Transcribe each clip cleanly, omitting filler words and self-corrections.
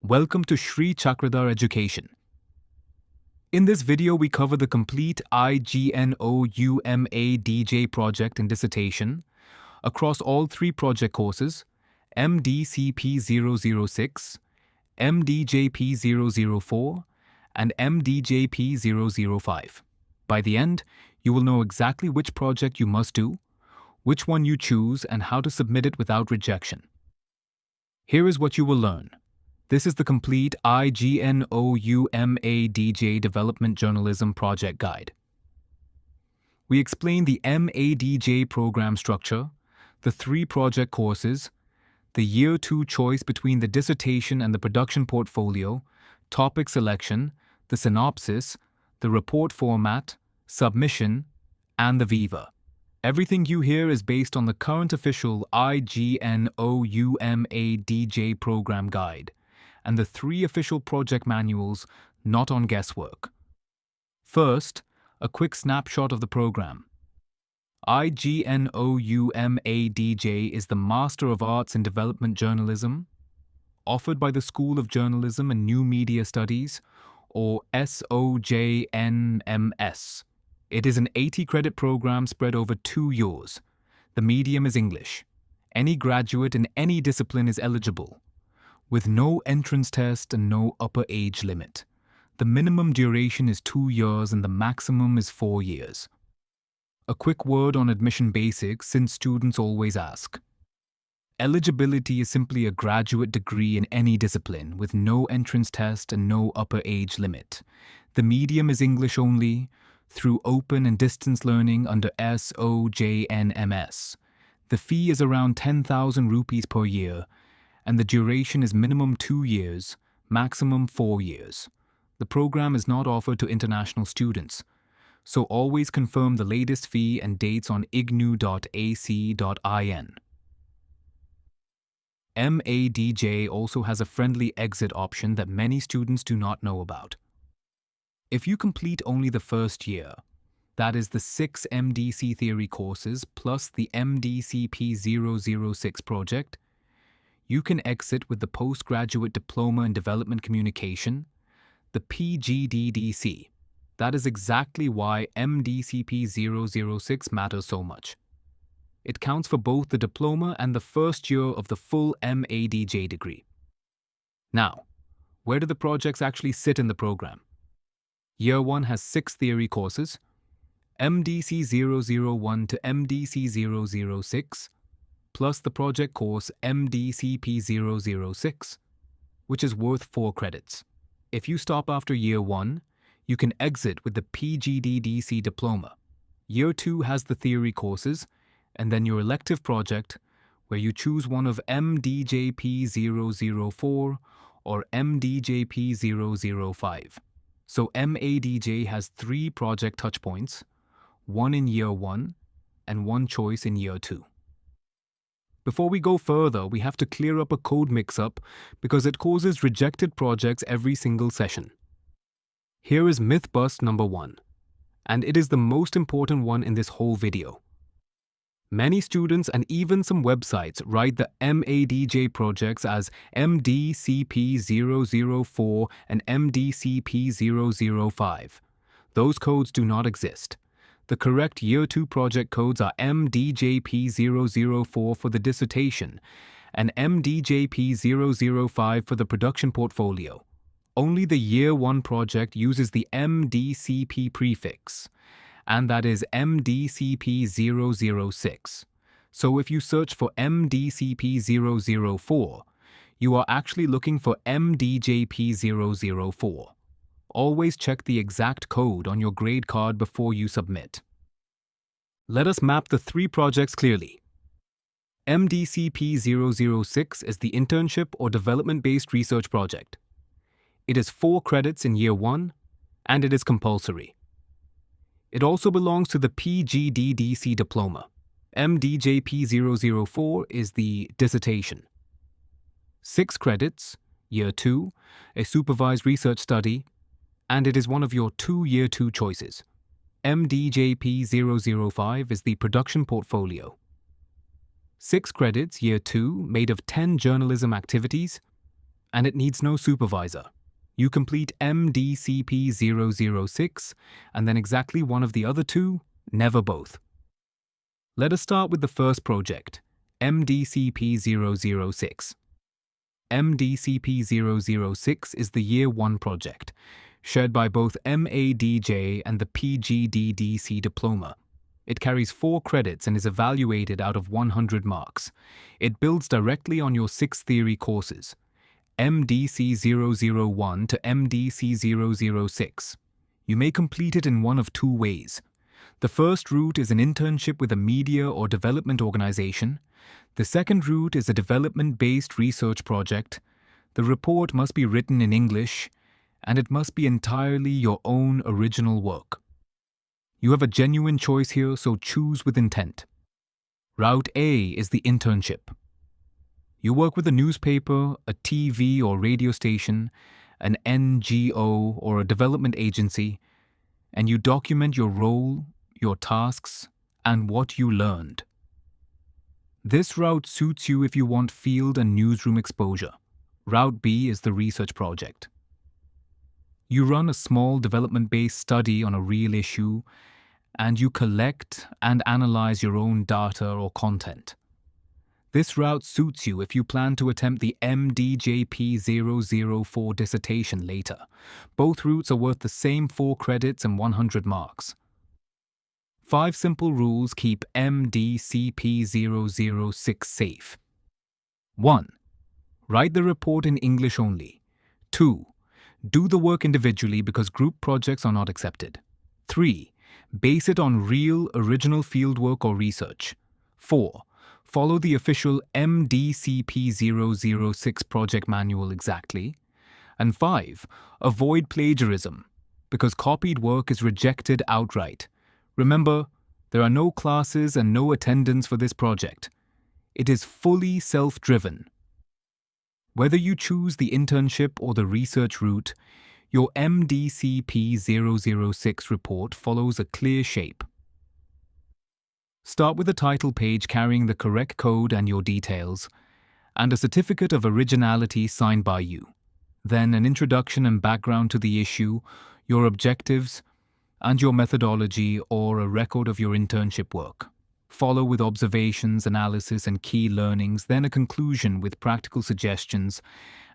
Welcome to Shri Chakradhar Education. In this video, we cover the complete IGNOU MADJ project and dissertation across all three project courses, MDCP-006, MDJP-004, and MDJP-005. By the end, you will know exactly which project you must do, which one you choose, and how to submit it without rejection. Here is what you will learn. This is the complete IGNOU MADJ Development Journalism Project Guide. We explain the MADJ program structure, the three project courses, the Year-2 choice between the dissertation and the production portfolio, topic selection, the synopsis, the report format, submission, and the viva. Everything you hear is based on the current official IGNOU MADJ program guide and the three official project manuals, not on guesswork. First, a quick snapshot of the program. IGNOU MADJ is the Master of Arts in Development Journalism, offered by the School of Journalism and New Media Studies, or SOJNMS. It is an 80-credit program spread over 2 years. The medium is English. Any graduate in any discipline is eligible, with no entrance test and no upper age limit. The minimum duration is 2 years and the maximum is 4 years. A quick word on admission basics, since students always ask. Eligibility is simply a graduate degree in any discipline with no entrance test and no upper age limit. The medium is English only, through open and distance learning under SOJNMS. The fee is around 10,000 rupees per year, and the duration is minimum 2 years, maximum 4 years. The program is not offered to international students, so always confirm the latest fee and dates on ignou.ac.in. MADJ also has a friendly exit option that many students do not know about. If you complete only the first year, that is the 6 MDC theory courses plus the MDCP-006 project, you can exit with the Postgraduate Diploma in Development Communication, the PGDDC. That is exactly why MDCP-006 matters so much. It counts for both the diploma and the first year of the full MADJ degree. Now, where do the projects actually sit in the program? Year 1 has 6 theory courses, MDC-001 to MDC-006, plus the project course MDCP-006, which is worth 4 credits. If you stop after Year 1, you can exit with the PGDDC diploma. Year 2 has the theory courses, and then your elective project, where you choose one of MDJP-004 or MDJP-005. So MADJ has 3 project touchpoints, 1 in Year 1 and 1 choice in Year 2. Before we go further, we have to clear up a code mix-up because it causes rejected projects every single session. Here is myth bust number 1, and it is the most important one in this whole video. Many students and even some websites write the MADJ projects as MDCP-004 and MDCP-005. Those codes do not exist. The correct Year 2 project codes are MDJP-004 for the dissertation and MDJP-005 for the production portfolio. Only the Year 1 project uses the MDCP prefix, and that is MDCP-006. So if you search for MDCP-004, you are actually looking for MDJP-004. Always check the exact code on your grade card before you submit. Let us map the 3 projects clearly. MDCP-006 is the Internship or Development-Based Research Project. It is 4 credits in Year 1, and it is compulsory. It also belongs to the PGDDC diploma. MDJP-004 is the dissertation. 6 credits, Year 2, a supervised research study, and it is one of your 2 Year 2 choices. MDJP-005 is the production portfolio. 6 credits, Year 2, made of 10 journalism activities, and it needs no supervisor. You complete MDCP-006 and then exactly one of the other two, never both. Let us start with the first project, MDCP-006. MDCP-006 is the Year-1 project, shared by both MADJ and the PGDDC diploma. It carries 4 credits and is evaluated out of 100 marks. It builds directly on your 6 theory courses, MDC-001 to MDC-006. You may complete it in one of 2 ways. The first route is an internship with a media or development organization. The second route is a development-based research project. The report must be written in English, and it must be entirely your own original work. You have a genuine choice here, so choose with intent. Route A is the internship. You work with a newspaper, a TV or radio station, an NGO or a development agency, and you document your role, your tasks, and what you learned. This route suits you if you want field and newsroom exposure. Route B is the research project. You run a small development-based study on a real issue, and you collect and analyze your own data or content. This route suits you if you plan to attempt the MDJP-004 dissertation later. Both routes are worth the same 4 credits and 100 marks. 5 simple rules keep MDCP-006 safe. 1. Write the report in English only. 2. Do the work individually because group projects are not accepted. 3. Base it on real, original fieldwork or research. 4. Follow the official MDCP-006 project manual exactly. And 5. Avoid plagiarism, because copied work is rejected outright. Remember, there are no classes and no attendance for this project. It is fully self-driven. Whether you choose the internship or the research route, your MDCP-006 report follows a clear shape. Start with a title page carrying the correct code and your details, and a certificate of originality signed by you. Then an introduction and background to the issue, your objectives, and your methodology or a record of your internship work. Follow with observations, analysis, and key learnings, then a conclusion with practical suggestions,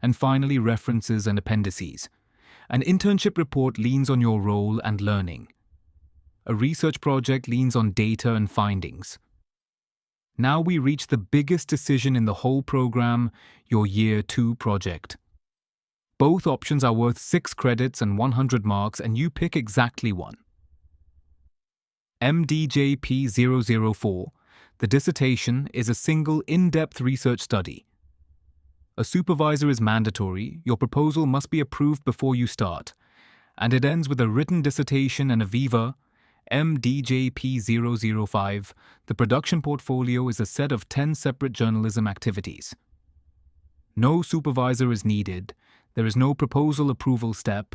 and finally references and appendices. An internship report leans on your role and learning. A research project leans on data and findings. Now we reach the biggest decision in the whole program, your Year 2 project. Both options are worth 6 credits and 100 marks, and you pick exactly one. MDJP-004, the dissertation, is a single in-depth research study. A supervisor is mandatory, your proposal must be approved before you start, and it ends with a written dissertation and a viva, MDJP-005. The production portfolio is a set of 10 separate journalism activities. No supervisor is needed, there is no proposal approval step,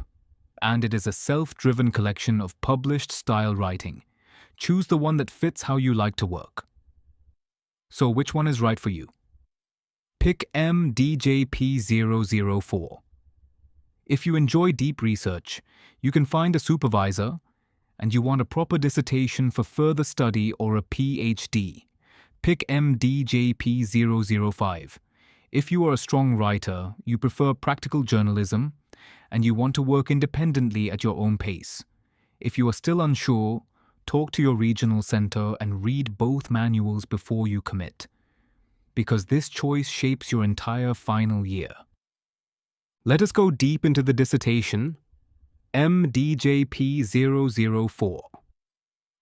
and it is a self-driven collection of published style writing. Choose the one that fits how you like to work. So which one is right for you? Pick MDJP-004. If you enjoy deep research, you can find a supervisor, and you want a proper dissertation for further study or a PhD, pick MDJP-005. If you are a strong writer, you prefer practical journalism, and you want to work independently at your own pace. If you are still unsure, talk to your regional center and read both manuals before you commit, because this choice shapes your entire final year. Let us go deep into the dissertation. MDJP-004.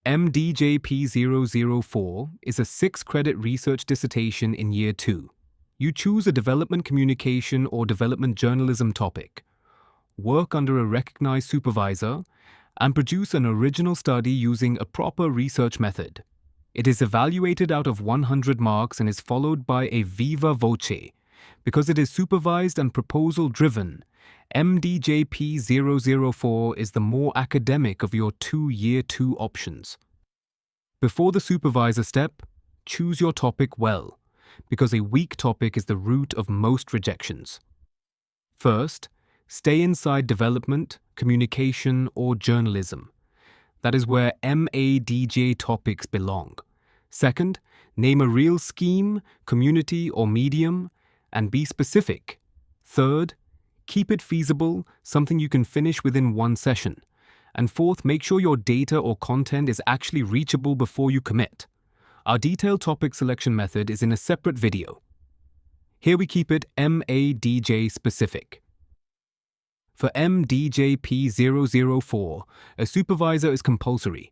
MDJP-004 is a 6-credit research dissertation in Year 2. You choose a development communication or development journalism topic, work under a recognized supervisor, and produce an original study using a proper research method. It is evaluated out of 100 marks and is followed by a viva voce. Because it is supervised and proposal-driven, MDJP-004 is the more academic of your 2 Year 2 options. Before the supervisor step, choose your topic well, because a weak topic is the root of most rejections. First, stay inside development, communication, or journalism. That is where MADJ topics belong. Second, name a real scheme, community, or medium, and be specific. Third, keep it feasible, something you can finish within one session. And fourth, make sure your data or content is actually reachable before you commit. Our detailed topic selection method is in a separate video. Here we keep it MADJ specific. For MDJP-004, a supervisor is compulsory.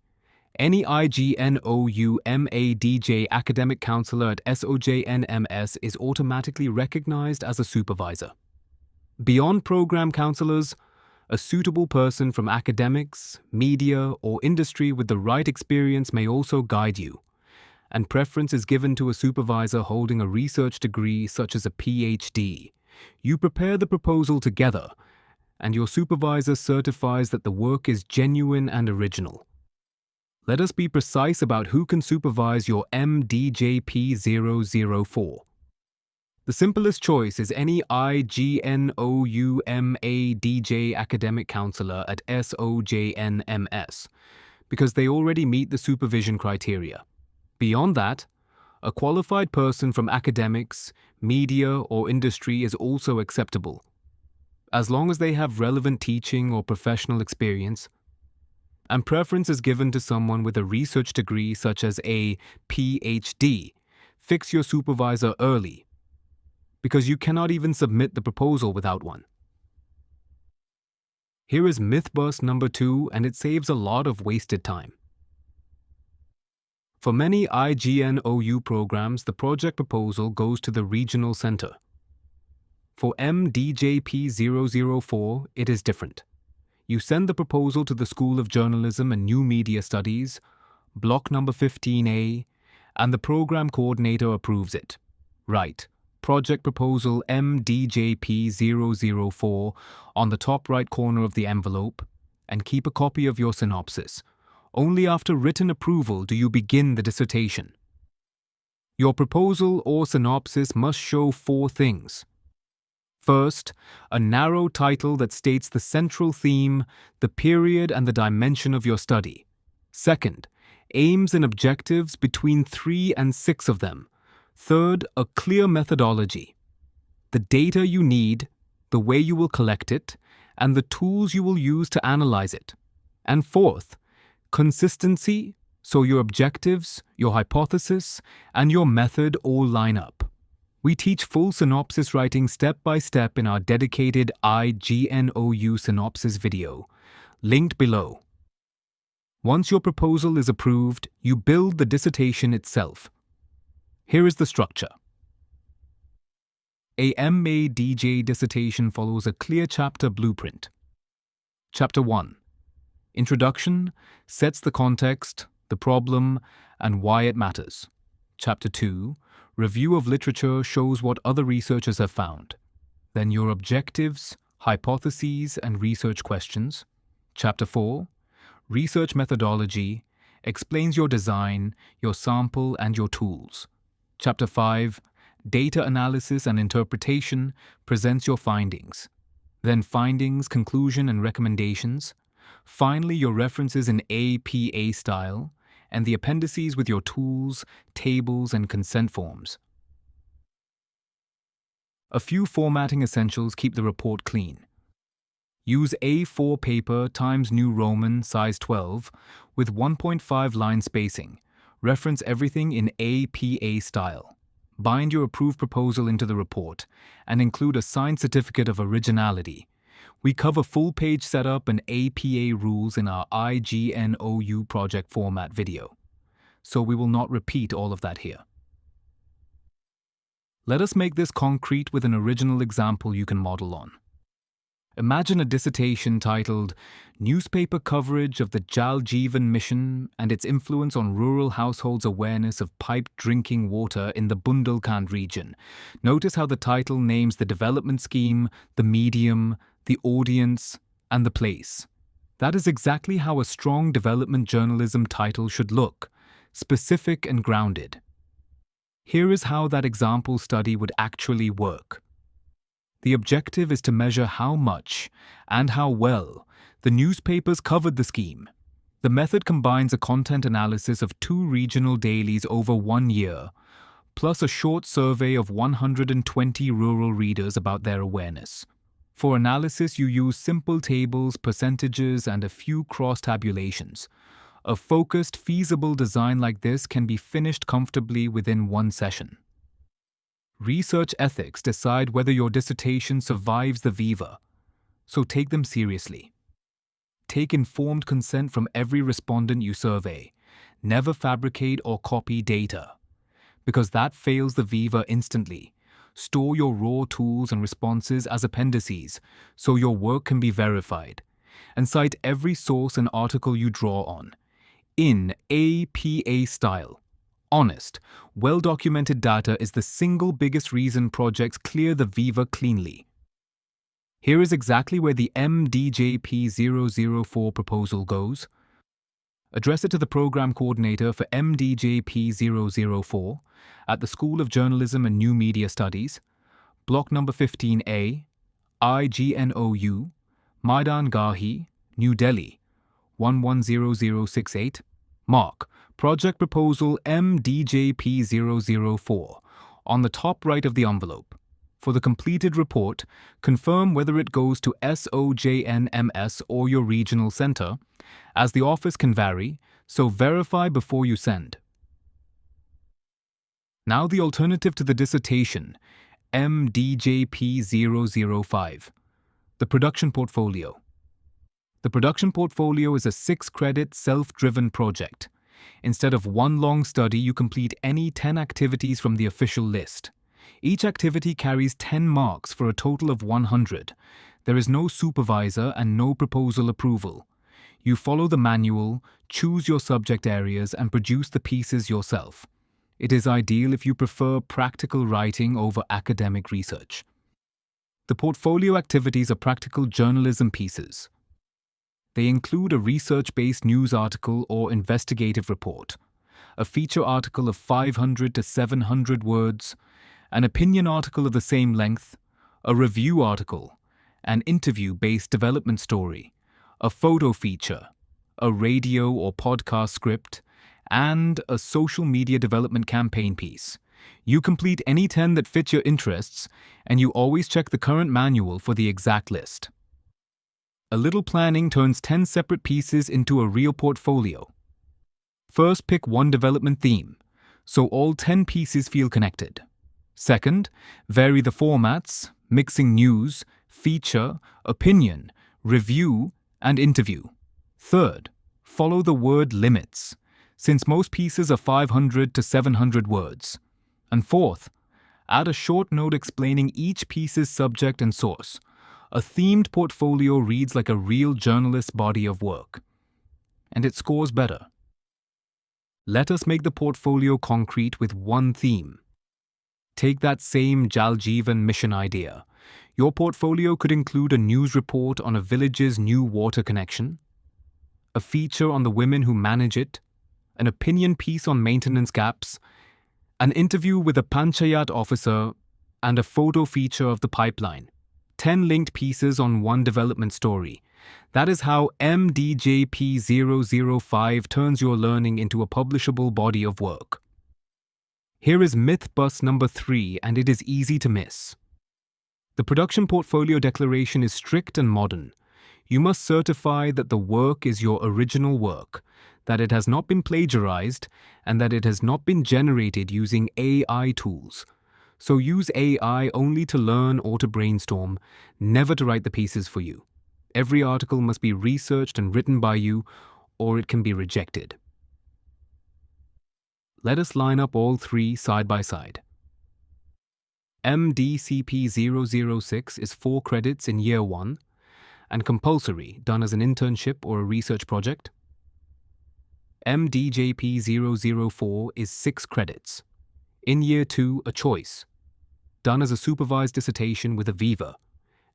Any IGNOU MADJ academic counselor at SOJNMS is automatically recognized as a supervisor. Beyond program counselors, a suitable person from academics, media, or industry with the right experience may also guide you, and preference is given to a supervisor holding a research degree such as a PhD. You prepare the proposal together, and your supervisor certifies that the work is genuine and original. Let us be precise about who can supervise your MDJP-004. The simplest choice is any IGNOU MADJ academic counselor at SOJNMS, because they already meet the supervision criteria. Beyond that, a qualified person from academics, media, or industry is also acceptable, as long as they have relevant teaching or professional experience, and preference is given to someone with a research degree such as a PhD. Fix your supervisor early, because you cannot even submit the proposal without one. Here is myth bust number 2, and it saves a lot of wasted time. For many IGNOU programs, the project proposal goes to the regional center. For MDJP-004, it is different. You send the proposal to the School of Journalism and New Media Studies, block number 15A, and the program coordinator approves it. Write Project Proposal MDJP-004 on the top right corner of the envelope, and keep a copy of your synopsis. Only after written approval do you begin the dissertation. Your proposal or synopsis must show 4 things. First, a narrow title that states the central theme, the period, and the dimension of your study. Second, aims and objectives, between 3 and 6 of them. Third, a clear methodology, the data you need, the way you will collect it, and the tools you will use to analyze it. And fourth, consistency, so your objectives, your hypothesis, and your method all line up. We teach full synopsis writing step by step in our dedicated IGNOU synopsis video, linked below. Once your proposal is approved, you build the dissertation itself. Here is the structure. A MADJ dissertation follows a clear chapter blueprint. Chapter 1. Introduction sets the context, the problem, and why it matters. Chapter 2. Review of literature shows what other researchers have found. Then your objectives, hypotheses, and research questions. Chapter 4. Research methodology explains your design, your sample, and your tools. Chapter 5. Data analysis and interpretation presents your findings. Then findings, conclusion, and recommendations. Finally, your references in APA style, and the appendices with your tools, tables, and consent forms. A few formatting essentials keep the report clean. Use A4 paper Times New Roman size 12 with 1.5 line spacing. Reference everything in APA style. Bind your approved proposal into the report and include a signed certificate of originality. We cover full-page setup and APA rules in our IGNOU project format video, so we will not repeat all of that here. Let us make this concrete with an original example you can model on. Imagine a dissertation titled Newspaper Coverage of the Jal Jeevan Mission and its Influence on Rural Households' Awareness of Piped Drinking Water in the Bundelkhand region. Notice how the title names the development scheme, the medium, the audience, and the place. That is exactly how a strong development journalism title should look, specific and grounded. Here is how that example study would actually work. The objective is to measure how much and how well the newspapers covered the scheme. The method combines a content analysis of 2 regional dailies over 1 year, plus a short survey of 120 rural readers about their awareness. For analysis, you use simple tables, percentages, and a few cross-tabulations. A focused, feasible design like this can be finished comfortably within 1 session. Research ethics decide whether your dissertation survives the viva, so take them seriously. Take informed consent from every respondent you survey. Never fabricate or copy data, because that fails the viva instantly. Store your raw tools and responses as appendices so your work can be verified, and cite every source and article you draw on, in APA style. Honest, well-documented data is the single biggest reason projects clear the viva cleanly. Here is exactly where the MDJP-004 proposal goes. Address it to the Program Coordinator for MDJP-004 at the School of Journalism and New Media Studies, Block number 15A, IGNOU, Maidan Garhi, New Delhi, 110068. Mark, Project Proposal MDJP-004, on the top right of the envelope. For the completed report, confirm whether it goes to SOJNMS or your regional center, as the office can vary, so verify before you send. Now the alternative to the dissertation, MDJP-005, the production portfolio. The production portfolio is a 6-credit self-driven project. Instead of 1 long study, you complete any 10 activities from the official list. Each activity carries 10 marks for a total of 100. There is no supervisor and no proposal approval. You follow the manual, choose your subject areas, and produce the pieces yourself. It is ideal if you prefer practical writing over academic research. The portfolio activities are practical journalism pieces. They include a research-based news article or investigative report, a feature article of 500 to 700 words, an opinion article of the same length, a review article, an interview-based development story, a photo feature, a radio or podcast script, and a social media development campaign piece. You complete any 10 that fit your interests, and you always check the current manual for the exact list. A little planning turns 10 separate pieces into a real portfolio. First, pick one development theme, so all 10 pieces feel connected. Second, vary the formats, mixing news, feature, opinion, review, and interview. Third, follow the word limits, since most pieces are 500 to 700 words. And fourth, add a short note explaining each piece's subject and source. A themed portfolio reads like a real journalist's body of work, and it scores better. Let us make the portfolio concrete with one theme. Take that same Jal Jeevan mission idea. Your portfolio could include a news report on a village's new water connection, a feature on the women who manage it, an opinion piece on maintenance gaps, an interview with a Panchayat officer, and a photo feature of the pipeline. 10 linked pieces on one development story. That is how MDJP-005 turns your learning into a publishable body of work. Here is myth bust number 3, and it is easy to miss. The production portfolio declaration is strict and modern. You must certify that the work is your original work, that it has not been plagiarized, and that it has not been generated using AI tools. So use AI only to learn or to brainstorm, never to write the pieces for you. Every article must be researched and written by you, or it can be rejected. Let us line up all 3 side by side. MDCP-006 is 4 credits in Year 1 and compulsory, done as an internship or a research project. MDJP-004 is 6 credits. In Year 2, a choice, done as a supervised dissertation with a viva.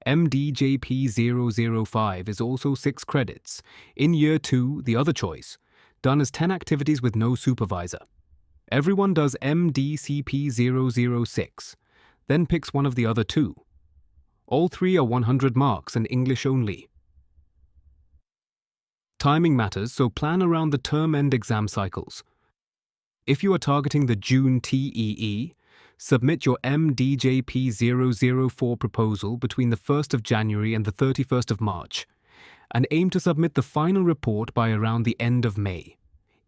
MDJP-005 is also 6 credits. In Year 2, the other choice, done as 10 activities with no supervisor. Everyone does MDCP-006, then picks one of the other 2. All three are 100 marks and English only. Timing matters, so plan around the term-end exam cycles. If you are targeting the June TEE, submit your MDJP-004 proposal between the 1st of January and the 31st of March, and aim to submit the final report by around the end of May.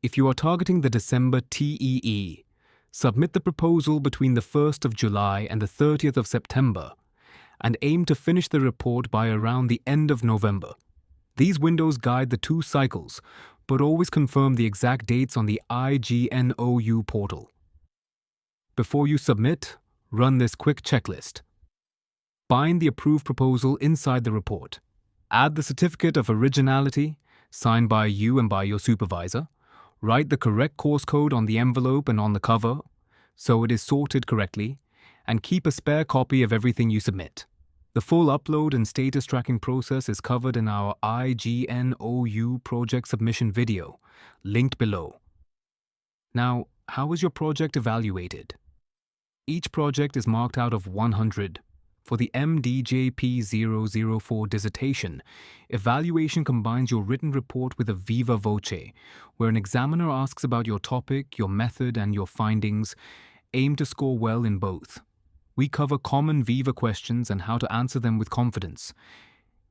If you are targeting the December TEE, submit the proposal between the 1st of July and the 30th of September, and aim to finish the report by around the end of November. These windows guide the two cycles, but always confirm the exact dates on the IGNOU portal. Before you submit, run this quick checklist. Bind the approved proposal inside the report. Add the certificate of originality, signed by you and by your supervisor. Write the correct course code on the envelope and on the cover, so it is sorted correctly, and keep a spare copy of everything you submit. The full upload and status tracking process is covered in our IGNOU project submission video, linked below. Now, how is your project evaluated? Each project is marked out of 100. For the MDJP-004 dissertation, evaluation combines your written report with a viva voce, where an examiner asks about your topic, your method, and your findings. Aim to score well in both. We cover common viva questions and how to answer them with confidence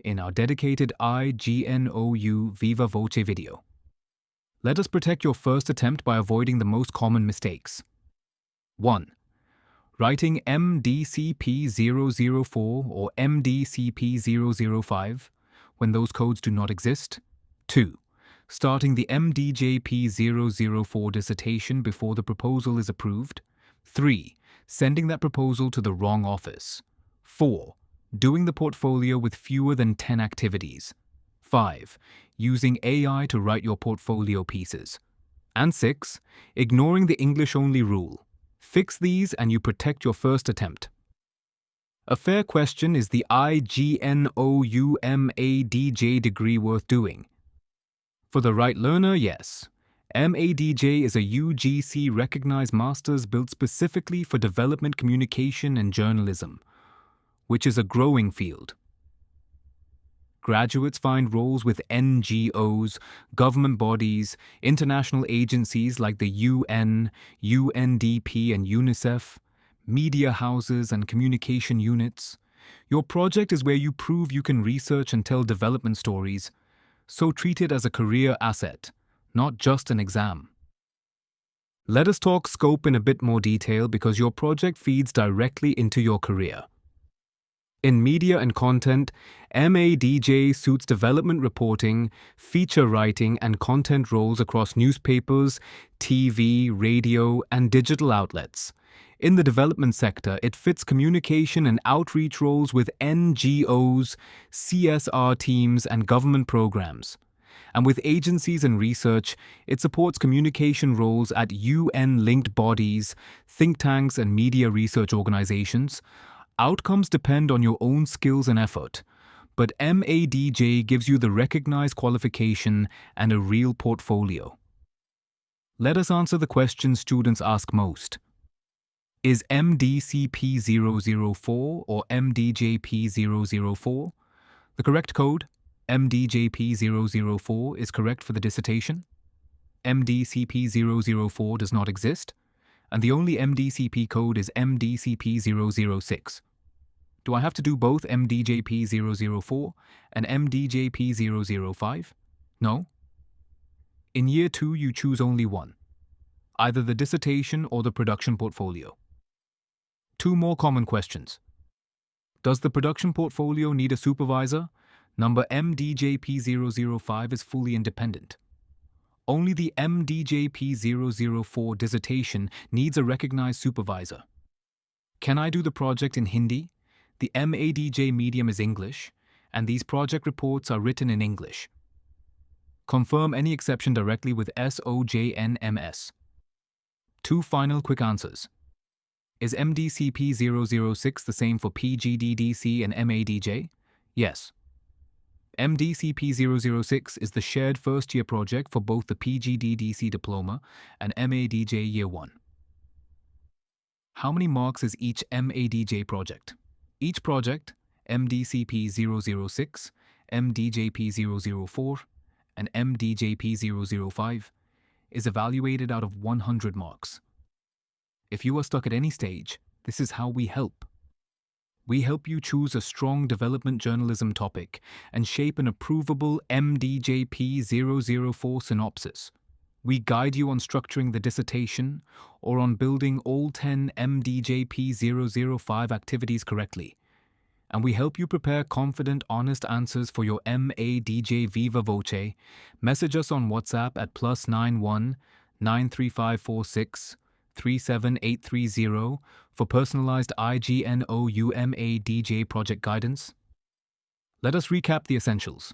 in our dedicated IGNOU Viva Voce video. Let us protect your first attempt by avoiding the most common mistakes. 1. Writing MDCP-004 or MDCP-005 when those codes do not exist. 2. Starting the MDJP-004 dissertation before the proposal is approved. 3. Sending that proposal to the wrong office. 4. Doing the portfolio with fewer than 10 activities. 5. Using AI to write your portfolio pieces. And 6. Ignoring the English-only rule. Fix these and you protect your first attempt. A fair question: is the IGNOU MADJ degree worth doing? For the right learner, yes. MADJ is a UGC-recognized master's built specifically for development communication and journalism, which is a growing field. Graduates find roles with NGOs, government bodies, international agencies like the UN, UNDP and UNICEF, media houses and communication units. Your project is where you prove you can research and tell development stories, so treat it as a career asset, not just an exam. Let us talk scope in a bit more detail because your project feeds directly into your career. In media and content, MADJ suits development reporting, feature writing, and content roles across newspapers, TV, radio, and digital outlets. In the development sector, it fits communication and outreach roles with NGOs, CSR teams, and government programs. And with agencies and research, it supports communication roles at UN-linked bodies, think tanks, and media research organizations. Outcomes depend on your own skills and effort, but MADJ gives you the recognized qualification and a real portfolio. Let us answer the question students ask most. Is MDCP-004 or MDJP-004 the correct code? MDJP-004 is correct for the dissertation. MDCP-004 does not exist, and the only MDCP code is MDCP-006. Do I have to do both MDJP-004 and MDJP-005? No. In Year 2, you choose only one, either the dissertation or the production portfolio. 2 more common questions. Does the production portfolio need a supervisor? Number MDJP-005 is fully independent. Only the MDJP-004 dissertation needs a recognized supervisor. Can I do the project in Hindi? The MADJ medium is English, and these project reports are written in English. Confirm any exception directly with SOJNMS. 2 final quick answers. Is MDCP-006 the same for PGDDC and MADJ? Yes. MDCP-006 is the shared first-year project for both the PGDDC Diploma and MADJ Year-1. How many marks is each MADJ project? Each project, MDCP-006, MDJP-004, and MDJP-005, is evaluated out of 100 marks. If you are stuck at any stage, this is how we help. We help you choose a strong development journalism topic and shape an approvable MDJP-004 synopsis. We guide you on structuring the dissertation or on building all 10 MDJP-005 activities correctly. And we help you prepare confident, honest answers for your MADJ Viva Voce. Message us on WhatsApp at +91 93546 37830 for personalized IGNOU MADJ project guidance. Let us recap the essentials.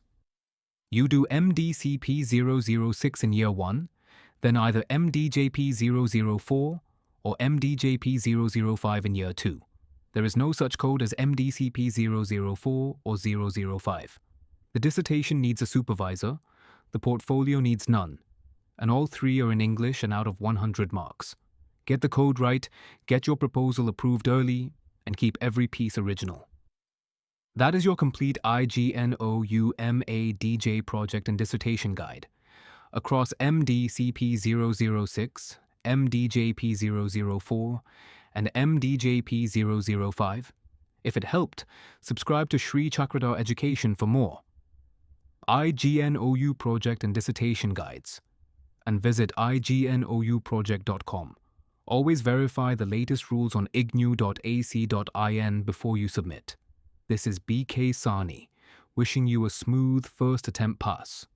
You do MDCP-006 in Year 1, then either MDJP-004 or MDJP-005 in Year 2. There is no such code as MDCP-004 or 005. The dissertation needs a supervisor, the portfolio needs none, and all three are in English and out of 100 marks. Get the code right, get your proposal approved early, and keep every piece original. That is your complete IGNOU MADJ project and dissertation guide. Across MDCP-006, MDJP-004, and MDJP-005. If it helped, subscribe to Shri Chakradhar Education for more IGNOU project and dissertation guides, and visit IGNOUproject.com. Always verify the latest rules on ignou.ac.in before you submit. This is BK Sani, wishing you a smooth first attempt pass.